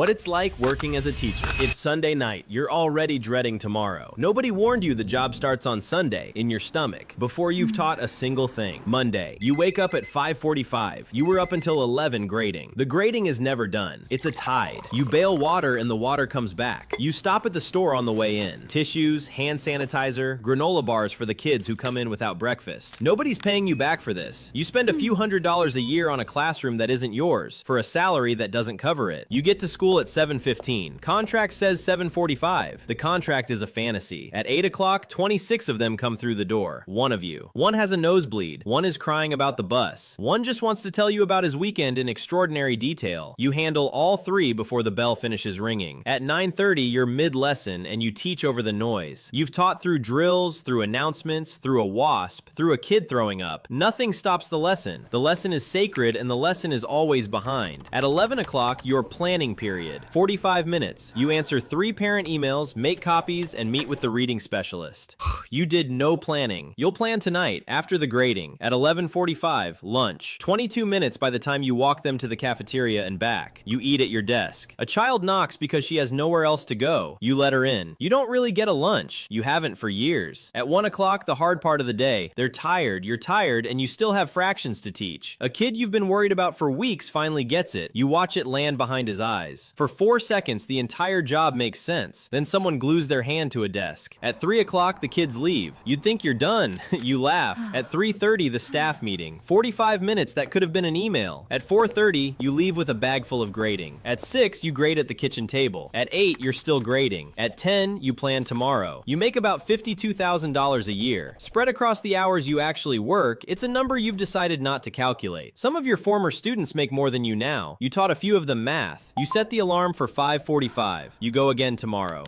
What it's like working as a teacher. It's Sunday night. You're already dreading tomorrow. Nobody warned you the job starts on Sunday in your stomach before you've taught a single thing. Monday, you wake up at 5:45. You were up until 11 grading. The grading is never done. It's a tide. You bail water and the water comes back. You stop at the store on the way in. Tissues, hand sanitizer, granola bars for the kids who come in without breakfast. Nobody's paying you back for this. You spend a few $100s a year on a classroom that isn't yours for a salary that doesn't cover it. You get to school at 7:15. Contract says 7:45. The contract is a fantasy. At 8 o'clock, 26 of them come through the door. One of you. One has a nosebleed. One is crying about the bus. One just wants to tell you about his weekend in extraordinary detail. You handle all three before the bell finishes ringing. At 9:30, you're mid-lesson and you teach over the noise. You've taught through drills, through announcements, through a wasp, through a kid throwing up. Nothing stops the lesson. The lesson is sacred and the lesson is always behind. At 11 o'clock, your planning period. 45 minutes. You answer 3 parent emails, make copies, and meet with the reading specialist. You did no planning. You'll plan tonight, after the grading. At 11:45, lunch. 22 minutes by the time you walk them to the cafeteria and back. You eat at your desk. A child knocks because she has nowhere else to go. You let her in. You don't really get a lunch. You haven't for years. At 1 o'clock, the hard part of the day. They're tired, you're tired, and you still have fractions to teach. A kid you've been worried about for weeks finally gets it. You watch it land behind his eyes. For 4 seconds, the entire job makes sense. Then someone glues their hand to a desk. At 3 o'clock, the kids leave. You'd think you're done. You laugh. At 3:30, the staff meeting. 45 minutes, that could have been an email. At 4:30, you leave with a bag full of grading. At 6, you grade at the kitchen table. At 8, you're still grading. At 10, you plan tomorrow. You make about $52,000 a year. Spread across the hours you actually work, it's a number you've decided not to calculate. Some of your former students make more than you now. You taught a few of them math. You set the alarm for 5:45. You go again tomorrow.